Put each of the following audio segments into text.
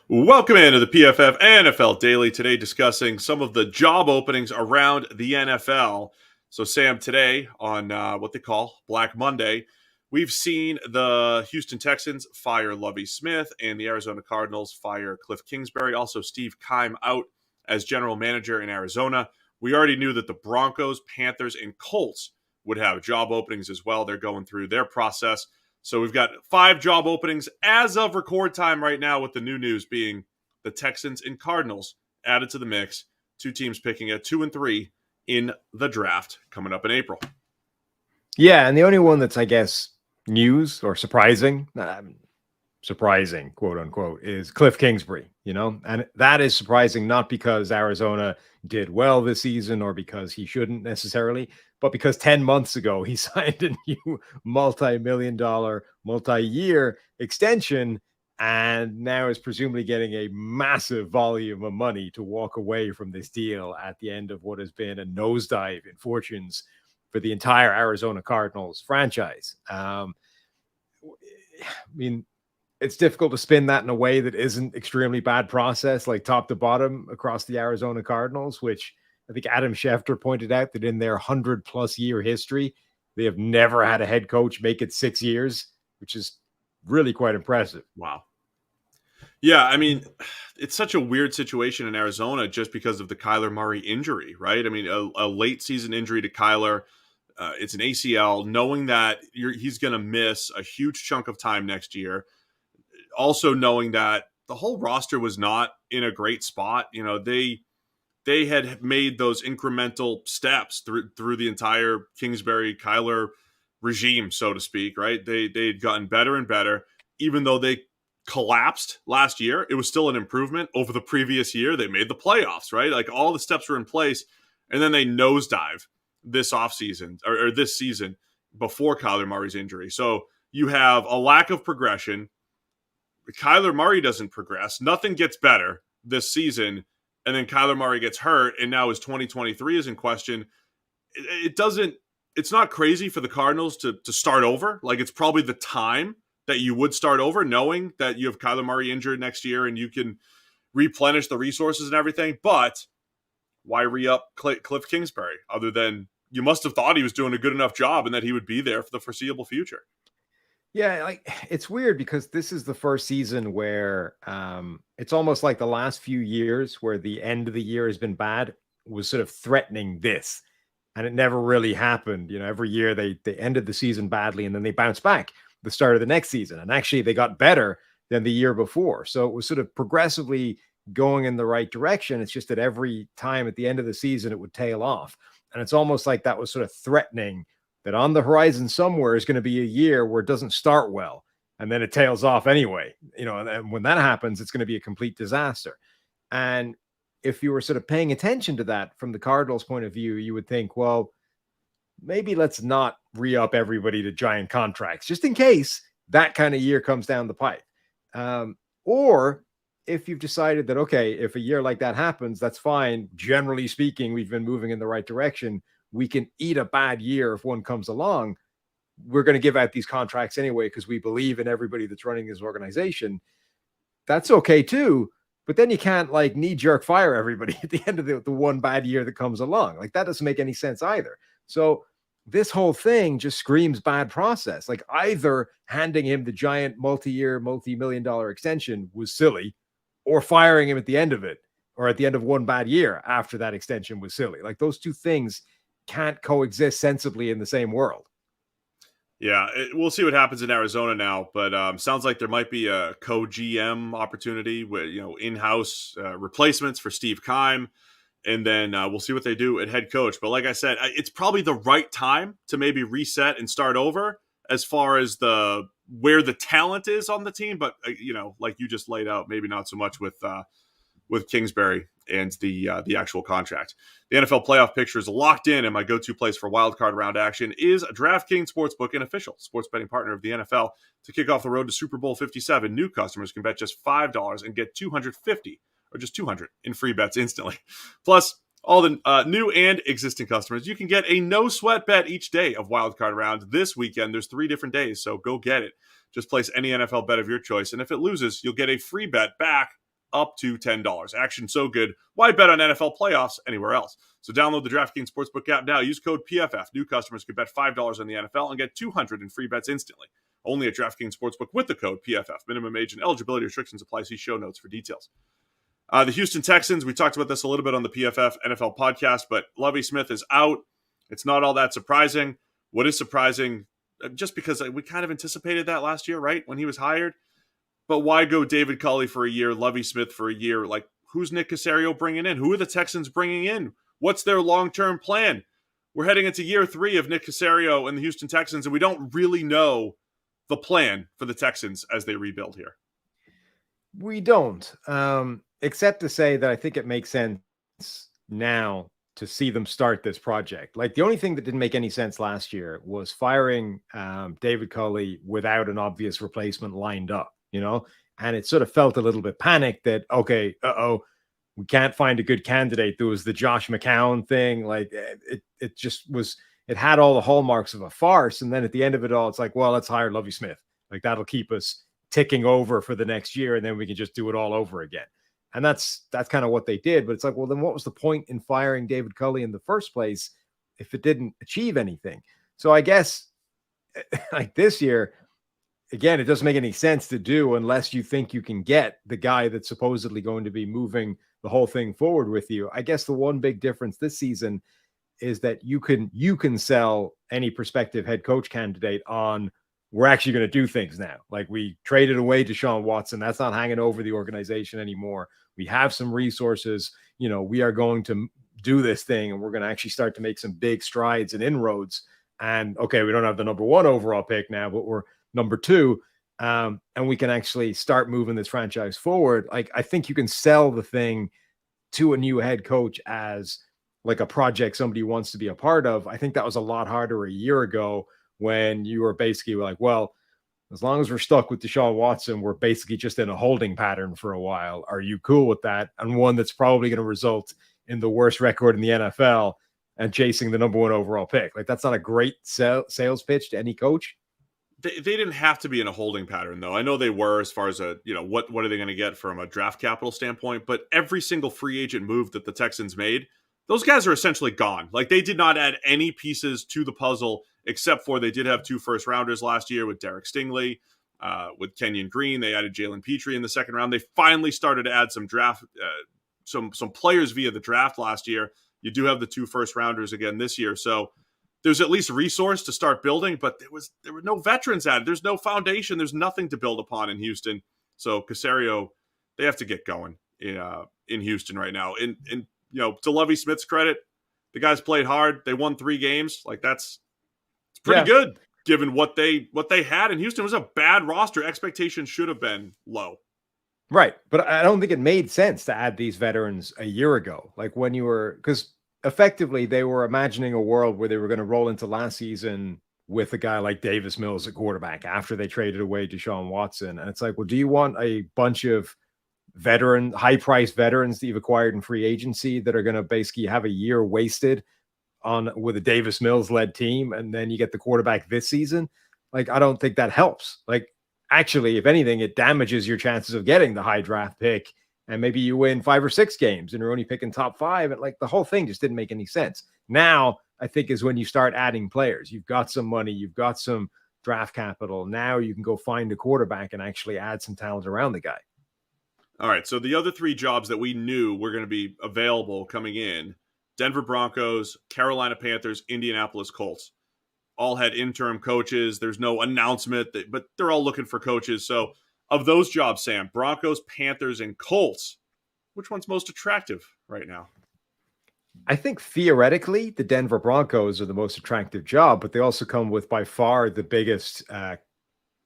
Welcome into the PFF NFL Daily. Today, discussing some of the job openings around the NFL. So, Sam, today on what they call Black Monday, we've seen the Houston Texans fire Lovie Smith and the Arizona Cardinals fire Kliff Kingsbury. Also, Steve Keim out as general manager in Arizona. We already knew that the Broncos, Panthers, and Colts would have job openings as well. They're going through their process. So we've got 5 job openings as of record time right now, with the new news being the Texans and Cardinals added to the mix. 2 teams picking at 2 and 3 in the draft coming up in April. Yeah, and the only one that's, I guess, news or surprising, quote unquote, is Kliff Kingsbury, and that is surprising not because Arizona did well this season or because he shouldn't necessarily, but because 10 months ago he signed a new multi-million-dollar, multi-year extension and now is presumably getting a massive volume of money to walk away from this deal at the end of what has been a nosedive in fortunes for the entire Arizona Cardinals franchise. I mean, it's difficult to spin that in a way that isn't extremely bad process, like top to bottom across the Arizona Cardinals, which I think Adam Schefter pointed out that in their 100+ year history, they have never had a head coach make it 6 years, which is really quite impressive. Wow. Yeah, I mean, it's such a weird situation in Arizona just because of the Kyler Murray injury, right? I mean, a late season injury to Kyler. It's an ACL, knowing that he's going to miss a huge chunk of time next year. Also knowing that the whole roster was not in a great spot. They had made those incremental steps through the entire Kingsbury Kyler regime, so to speak, right? They'd gotten better and better. Even though they collapsed last year, it was still an improvement over the previous year. They made the playoffs, right? Like, all the steps were in place, and then they nosedive this offseason or this season before Kyler Murray's injury. So you have a lack of progression. Kyler Murray doesn't progress. Nothing gets better this season. And then Kyler Murray gets hurt, and now his 2023 is in question. It's not crazy for the Cardinals to start over. Like, it's probably the time that you would start over, knowing that you have Kyler Murray injured next year and you can replenish the resources and everything. But why re-up Kliff Kingsbury, other than you must have thought he was doing a good enough job and that he would be there for the foreseeable future? Yeah, like, it's weird because this is the first season where it's almost like the last few years where the end of the year has been bad was sort of threatening this. And it never really happened. Every year they ended the season badly and then they bounced back the start of the next season. And actually they got better than the year before. So it was sort of progressively going in the right direction. It's just that every time at the end of the season, it would tail off. And it's almost like that was sort of threatening that on the horizon somewhere is going to be a year where it doesn't start well and then it tails off anyway. And when that happens, it's going to be a complete disaster. And if you were sort of paying attention to that from the Cardinals' point of view, you would think, well, maybe let's not re-up everybody to giant contracts just in case that kind of year comes down the pipe. Or if you've decided that, okay, if a year like that happens, that's fine. Generally speaking, we've been moving in the right direction. We can eat a bad year if one comes along. We're going to give out these contracts anyway because we believe in everybody that's running this organization. That's okay too. But then you can't like knee-jerk fire everybody at the end of the one bad year that comes along. Like, that doesn't make any sense either. So this whole thing just screams bad process. Like, either handing him the giant multi-year, multi-million-dollar extension was silly, or firing him at the end of it, or at the end of one bad year after that extension was silly. Like, those two things can't coexist sensibly in the same world. Yeah, we'll see what happens in Arizona now, but sounds like there might be a co-GM opportunity with in-house replacements for Steve Keim, and then we'll see what they do at head coach. But like I said, it's probably the right time to maybe reset and start over as far as where the talent is on the team. But like you just laid out, maybe not so much with Kingsbury and the actual contract. The NFL playoff picture is locked in, and my go-to place for wildcard round action is DraftKings Sportsbook, an official sports betting partner of the NFL. To kick off the road to Super Bowl 57, new customers can bet just $5 and get $250 or just $200 in free bets instantly. Plus, all the new and existing customers, you can get a no-sweat bet each day of wildcard round. This weekend, there's 3 different days, so go get it. Just place any NFL bet of your choice, and if it loses, you'll get a free bet back up to $10. Action so good, why bet on NFL playoffs anywhere else? So download the DraftKings Sportsbook app now. Use code PFF. New customers can bet $5 on the NFL and get $200 in free bets instantly. Only at DraftKings Sportsbook with the code PFF. Minimum age and eligibility restrictions apply. See show notes for details. The Houston Texans, we talked about this a little bit on the PFF NFL podcast, but Lovie Smith is out. It's not all that surprising. What is surprising, just because we kind of anticipated that last year, right, when he was hired. But why go David Culley for a year, Lovie Smith for a year? Like, who's Nick Caserio bringing in? Who are the Texans bringing in? What's their long-term plan? We're heading into year 3 of Nick Caserio and the Houston Texans, and we don't really know the plan for the Texans as they rebuild here. We don't, except to say that I think it makes sense now to see them start this project. Like, the only thing that didn't make any sense last year was firing David Culley without an obvious replacement lined up, and it sort of felt a little bit panicked that, okay, we can't find a good candidate. There was the Josh McCown thing. Like, it just was, it had all the hallmarks of a farce. And then at the end of it all, it's like, well, let's hire Lovie Smith. Like, that'll keep us ticking over for the next year, and then we can just do it all over again. And that's kind of what they did. But it's like, well, then what was the point in firing David Culley in the first place if it didn't achieve anything? So I guess like this year, again, it doesn't make any sense to do unless you think you can get the guy that's supposedly going to be moving the whole thing forward with you. I guess the one big difference this season is that you can sell any prospective head coach candidate on, we're actually going to do things now. Like, we traded away Deshaun Watson. That's not hanging over the organization anymore. We have some resources. We are going to do this thing, and we're going to actually start to make some big strides and inroads. And okay, we don't have the number 1 overall pick now, but we're number 2. And we can actually start moving this franchise forward. Like, I think you can sell the thing to a new head coach as like a project somebody wants to be a part of. I think that was a lot harder a year ago, when you were basically like, well, as long as we're stuck with Deshaun Watson, we're basically just in a holding pattern for a while. Are you cool with that? And one that's probably going to result in the worst record in the NFL and chasing the number 1 overall pick. Like, that's not a great sales pitch to any coach. They didn't have to be in a holding pattern, though. I know they were, as far as what are they going to get from a draft capital standpoint. But every single free agent move that the Texans made, those guys are essentially gone. Like, they did not add any pieces to the puzzle, except for they did have 2 first-rounders last year with Derek Stingley, with Kenyon Green. They added Jalen Petrie in the second round. They finally started to add some draft, some players via the draft last year. You do have the 2 first-rounders again this year, so there's at least resource to start building. But there were no veterans added. There's no foundation. There's nothing to build upon in Houston. So Caserio, they have to get going in Houston right now. And to Lovie Smith's credit, the guys played hard. They won 3 games. Like, it's pretty good given what they had in Houston. It was a bad roster. Expectations should have been low. Right. But I don't think it made sense to add these veterans a year ago. Like, when you were, because effectively they were imagining a world where they were going to roll into last season with a guy like Davis Mills at quarterback after they traded away Deshaun Watson. And it's like, well, do you want a bunch of high-priced veterans that you've acquired in free agency that are going to basically have a year wasted with a Davis Mills led team, and then you get the quarterback this season? Like, I don't think that helps. Like, actually, if anything, it damages your chances of getting the high draft pick, and maybe you win 5 or 6 games and you're only picking top 5. And like, the whole thing just didn't make any sense. Now, I think, is when you start adding players. You've got some money, you've got some draft capital. Now you can go find a quarterback and actually add some talent around the guy. All right, so the other 3 jobs that we knew were going to be available coming in: Denver Broncos, Carolina Panthers, Indianapolis Colts. All had interim coaches. There's no announcement, but they're all looking for coaches. So of those jobs, Sam, Broncos, Panthers, and Colts, which one's most attractive right now? I think theoretically the Denver Broncos are the most attractive job, but they also come with by far the biggest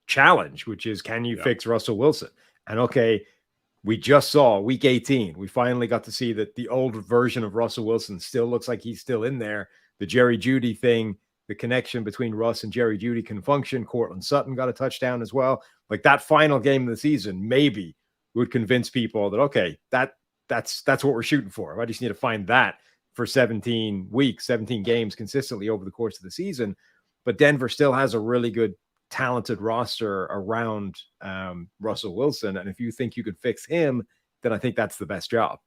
challenge, which is, can you fix Russell Wilson? And okay, we just saw week 18. We finally got to see that the old version of Russell Wilson still looks like he's still in there. The Jerry Jeudy thing, the connection between Russ and Jerry Jeudy can function. Cortland Sutton got a touchdown as well. Like, that final game of the season maybe would convince people that, okay, that's what we're shooting for. I just need to find that for 17 weeks, 17 games consistently over the course of the season. But Denver still has a really good, talented roster around Russell Wilson. And if you think you could fix him, then I think that's the best job.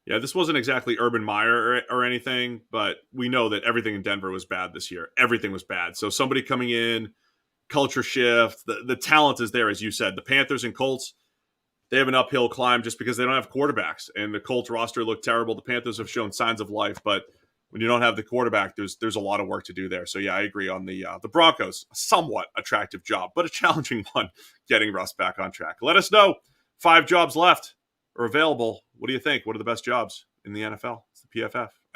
Yeah, this wasn't exactly Urban Meyer or anything, but we know that everything in Denver was bad this year. Everything was bad. So somebody coming in, culture shift, the talent is there, as you said. The Panthers and Colts, they have an uphill climb just because they don't have quarterbacks. And the Colts roster looked terrible. The Panthers have shown signs of life, but when you don't have the quarterback, there's a lot of work to do there. So yeah, I agree on the Broncos. A somewhat attractive job, but a challenging one getting Russ back on track. Let us know. 5 jobs left are available. What do you think? What are the best jobs in the NFL? It's the PFF.